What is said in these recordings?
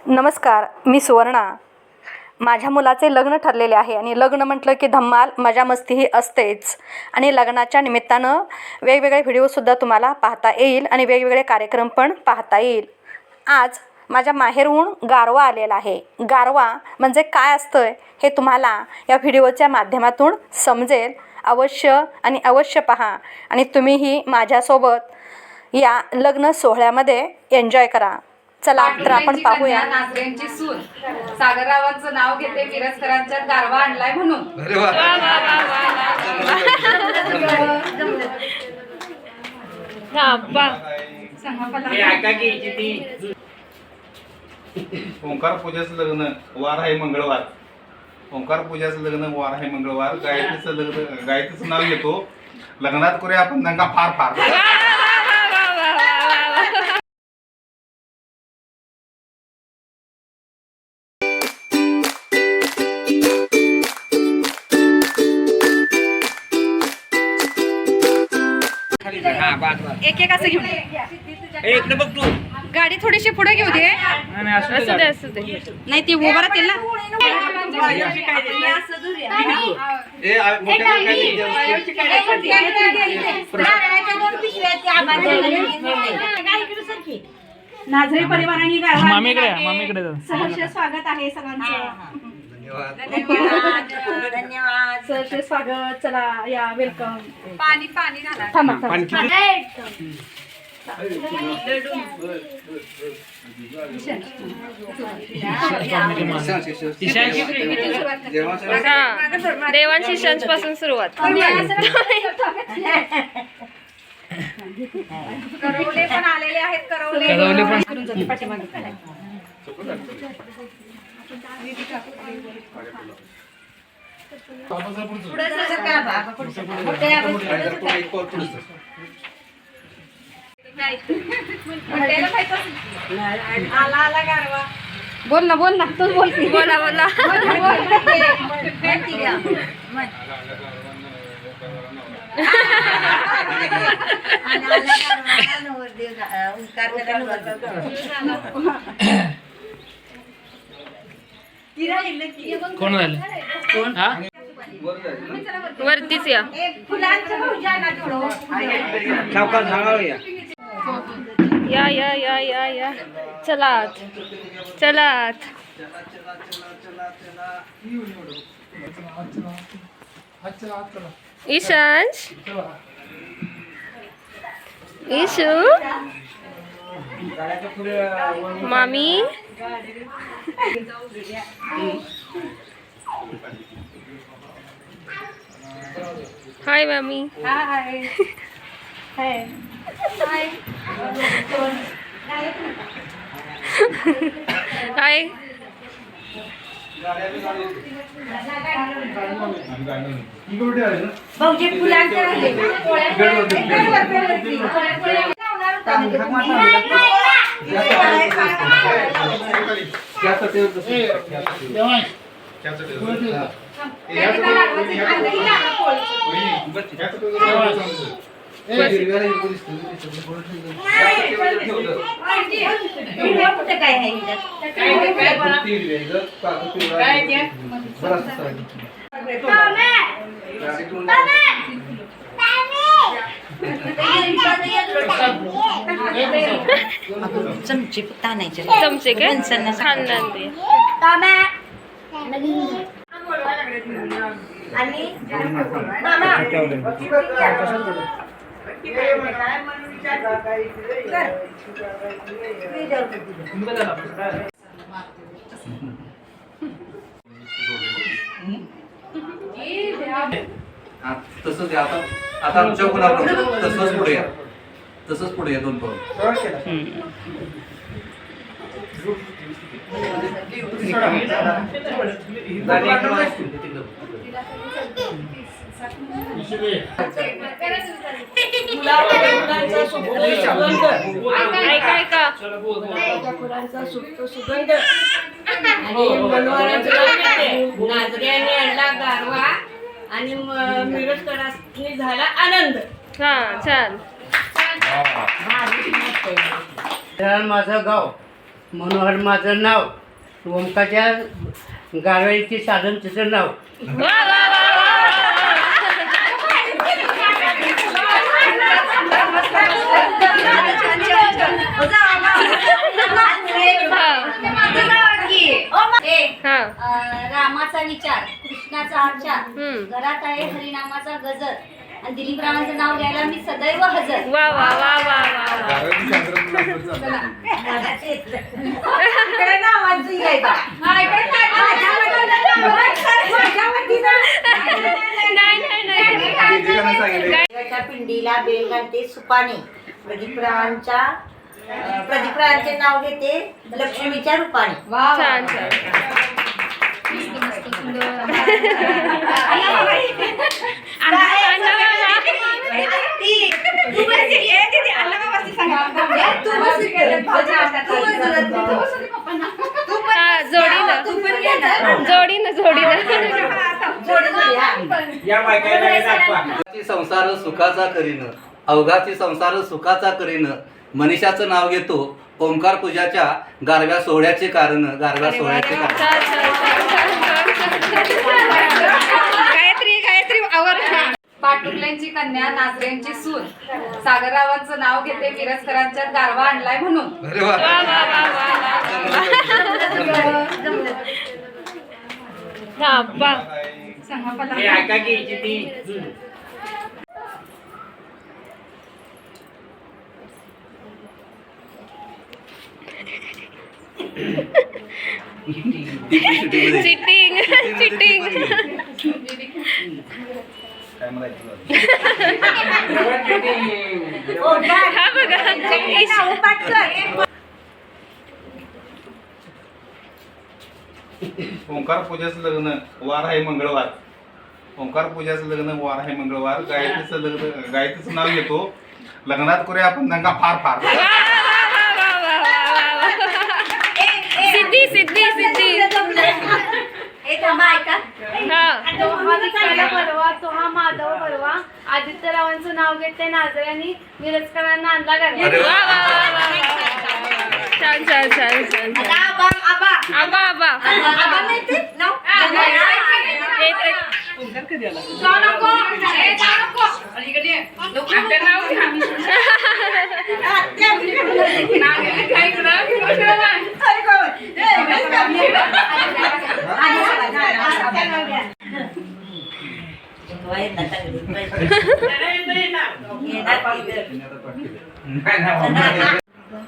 नमस्कार, मी सुवर्णा. माझ्या मुलाचे लग्न ठरलेले आहे आणि लग्न म्हटलं की धम्माल मजा मस्ती ही असतेच. आणि लग्नाच्या निमित्तानं वेगवेगळे व्हिडिओसुद्धा तुम्हाला पाहता येईल आणि वेगवेगळे कार्यक्रम पण पाहता येईल. आज माझ्या माहेरहून गारवा आलेला आहे. गारवा म्हणजे काय असतं हे तुम्हाला या व्हिडिओच्या माध्यमातून समजेल. अवश्य पहा आणि तुम्हीही माझ्यासोबत या लग्न सोहळ्यामध्ये एन्जॉय करा. चला तर आपण पाहूया. नाझरेंची सून सागररावांचं नाव घेते. मिरजकरांच्या गारवा आणलाय म्हणून. ओंकार पूजाचं लग्न वार आहे मंगळवार. ओंकार पूजाचं लग्न वार आहे मंगळवार. गायत्रीचं लग्न, गायत्रीचं नाव घेतो. लग्नात करूया आपण दंगा फार फार. एक असं घेऊन एक बघ तू गाडी थोडीशी पुढे घेऊ दे. असू दे नाही ती उभा राहतील ना. नाझरी परिवाराने सहर्ष स्वागत आहे सगळ्यांचं. धन्यवाद सहर्ष स्वागत. चला या वेलकम. पाणी पाणी घाला. थांबा. देवांशी शंच पासून सुरुवात. करवले पण आलेले आहेत. करवले करून जाते पाठीमागे. आला गारवा. बोल ना तूच बोल. बोला कोण झालं वरतीच या. या चलात. ईशांश, ईशू, मामी, हाय मामी. हाय. हाय. भाऊजी फुलांच्या चमचे तानायचे. चमचे काय खानदान ते. तसंच आता आमच्या गुणाप्रमाणे तसंच पुढे या दोन पाऊल. ऐका सुगंध नाझऱ्याने आणला गारवा आणि मिरजकरांनी झाला आनंद. हा छान. माझं गाव मनोहर माझं नाव. ओमकाच्या गारवाईची साधन तिचं नाव. वा वा वा रामाचा विचार, कृष्णाचा आचार, घरात आहे हरिनामाचा गजर आणि दिलीपरावांचं नाव घ्यायला मी सदैव हजर. वा वा वा वा वा पिंडीला बेल घालते सुपाने, प्रदीपरावांचे नाव घेते लक्ष्मीच्या रूपाने. छान छान जोडीनं संसार सुखाचा करीन, अवघाची संसार सुखाचा करीन. मनीषाचं नाव घेतो ओंकार पूजाच्या गारव्या सोहळ्याचे कारण. गारव्या सोहळ्याचे कारण. गायत्री आवर. पाटुकल्यांची कन्या, नाचऱ्यांची सून, सागररावांचं नाव घेते मिरजकरांच्या गारवा आणलाय म्हणून. अरे वा. ऐका की ती चिटिंग चिटिंग काय म्हणायचं? हा बघा ओंकार पूजाचं लग्न वार आहे मंगळवार. ओंकार पूजाचं लग्न वार आहे मंगळवार. गायत्रीचं नाव घेतो. लग्नात करूया आपण दंगा फार फार. सिद्धी सिद्धी सिद्धी तो हा माधव परवा आदित्यरावांचं नाव घेते नाजऱ्यांनी मिरजकरांना आणला घरी. छान छान छान छान आबा आबा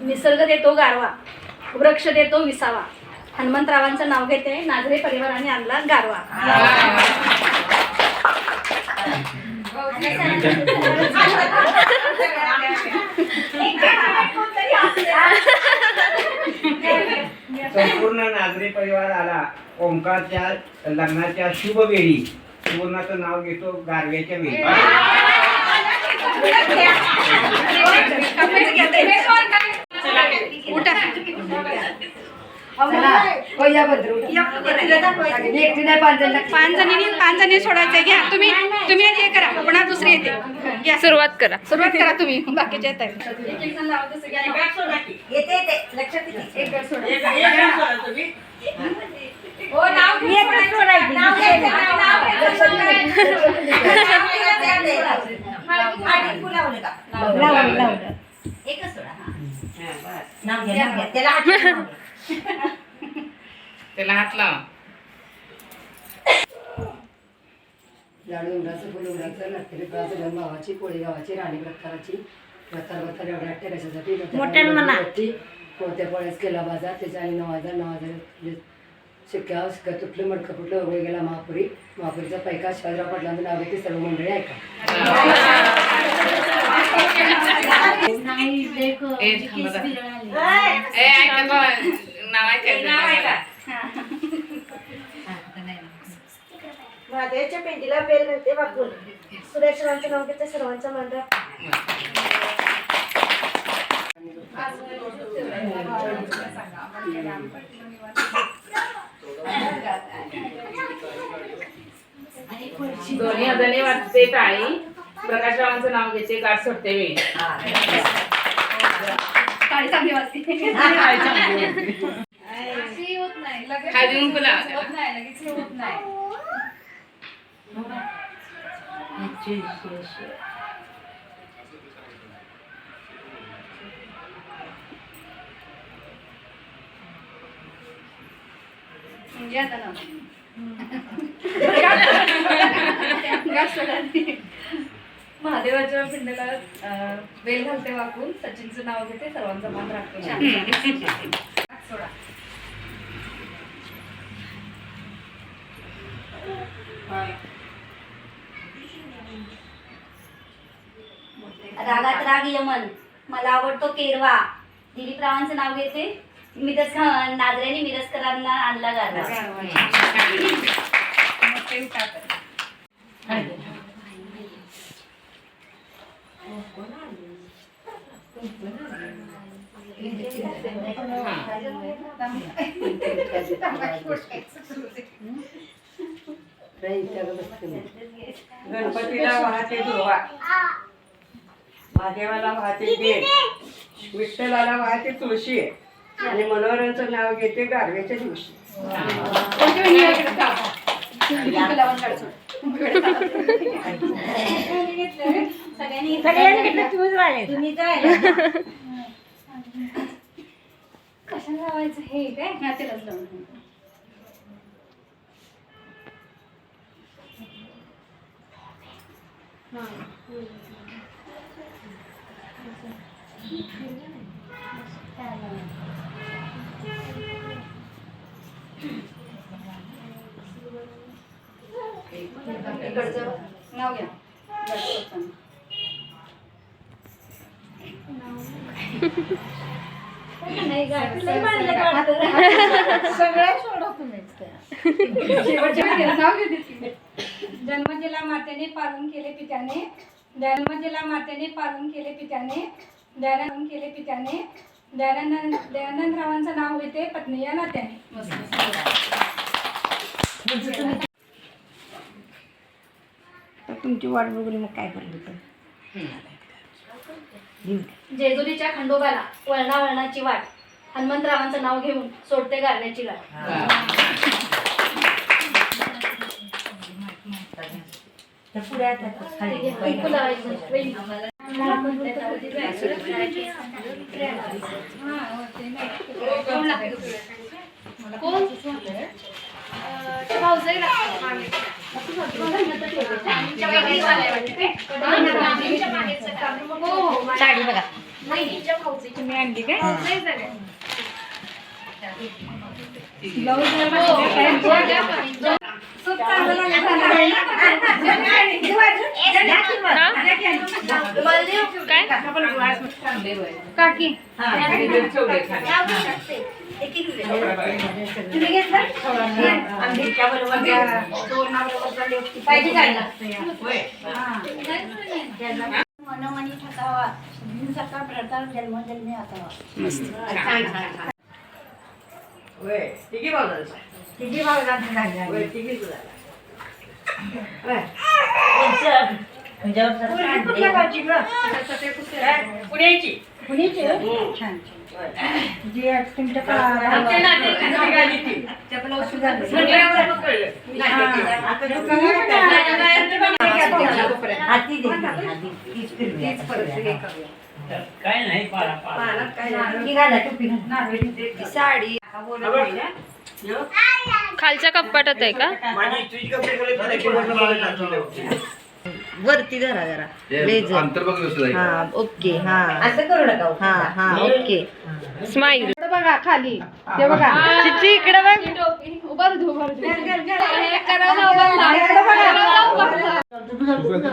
निसर्ग देतो गारवा, वृक्ष देतो विसावा. हनुमंतरावांचं नाव घेते नाझरे परिवाराने आणला गारवा. संपूर्ण नागरी परिवार आला ओंकारच्या लग्नाच्या शुभ वेळी. सुवर्णाचं नाव घेतो गारव्याच्या वेळी. पाच जणी सोडायचं घ्या. तुम्ही हे करा, पुन्हा दुसरी येते. घ्या, सुरुवात करा तुम्ही. बाकीचे येत आहे. त्याला हात लावा. लाडू उंबराचं फुल उंबराचं नटकरी गावाची पोळी गावाची राणी प्रकाराची बत्तर एवढ्या टेरेसासाठी कोणत्या पोळ्यास केला बाजार. त्याच्या आणि 9,000 शिक्क्या तुटलं मडकं फुटलं वगैरे गेला महापुरीचा पैका शिवाजीराव पाटलांचं नाव घेते. सर्व मंडळी ऐका. महादेवाच्या पेंडीला बेल घालते वाकून, सुरेशरावांचं नाव घेते सर्वांचा मंडळ. दोन्ही हाताने वाजते टाळी. प्रकाशरावांचं नाव घेते गाठ सोडते वेळी. साडी चांगली वाजते. अशी होत नाही लगेच होत नाही लगेच हे होत नाही. म्हणजे आता ना महादेवाच्या पिंडीला बेल घालते वाकून सचिनचं नाव घेते सर्वांचा मान राखते. सोडा रागात राग यमन मला आवडतो केरवा. दिलीपरावांचं नाव घेते. नाजऱ्याने मिरजकरांना आणला गारवा. गणपतीला वाहते दुर्वा, महादेवाला वाहते बेल, विठ्ठलाला वाहते तुळशी आणि मनोहरांचं नाव घेते गारव्याच्या दिवशी. कशाला लावायचं हे काय त्यालाच लावून. इकडचं नाव घ्या. जन्मजिला मातेने पालन केले पित्याने, जन्मजिला मातेने पालन केले पित्याने, दयानंद केले पित्याने, दयानंदरावांचं नाव घेते पत्नी या नात्याने. तुमची वाट बघून मग काय करतो. जेजुरीच्या खंडोबाला वळणा वळणाची वाट. हनुमंतरावांचं नाव घेऊन सोडते गारव्याची गाठ. साडी बघा तुम्ही आणली काय? काकी मनोमनी ठसावा सका प्रकार जन्मोजन्मी असावा. काय नाही साडी खालच्या कप्पाटात आहे का? वरती धरा जरा अंतर बघ व्यवस्थित हा ओके हा असं करू नका हा हा ओके स्माईल बघा खाली ते बघा चिची इकडे बघ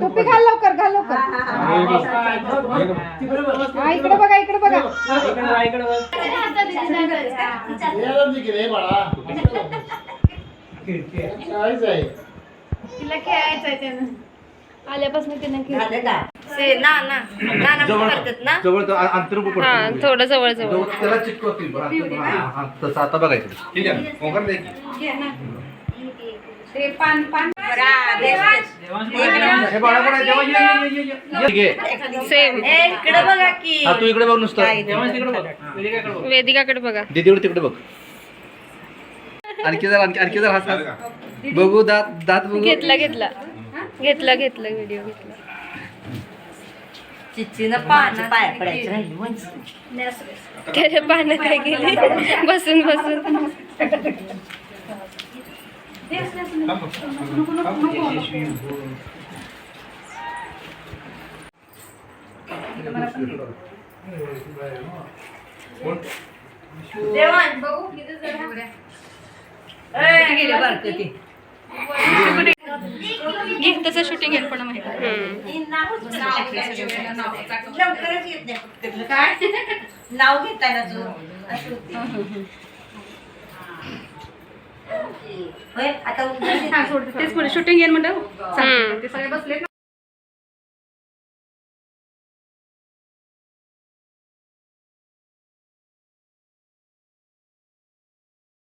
टोपी घाल लवकर घाल लवकर. हा इकडे बघा इकडे बघा. तिला खेळायचंय त्यानं आल्यापासून तिनं जवळ अंतर हा थोडं जवळ जवळ त्याला चिटकवतील तसं आता बघायचं ठीक आहे ओंकार दे की. ते पान पान हे बाळा बाळा जेव्हा ये सेम इकडे बघा की हा तू इकडे बघ नुसतं वेदिकाकडे बघा. दीदीकडे तिकडे बघ. आणखी जर हात बघू दात बघू. घेतला व्हिडिओ घेतला. चिच्चीनं पाय पडायचं राहिली त्याच्या पानं काय केली बसून देवान बघू किती घे तसं शूटिंग घेईल पण माहिती लवकरच येत नाही काय नाव घेताना जो आता तेच पुढे शूटिंग घेईल म्हणलं ते सगळे बसले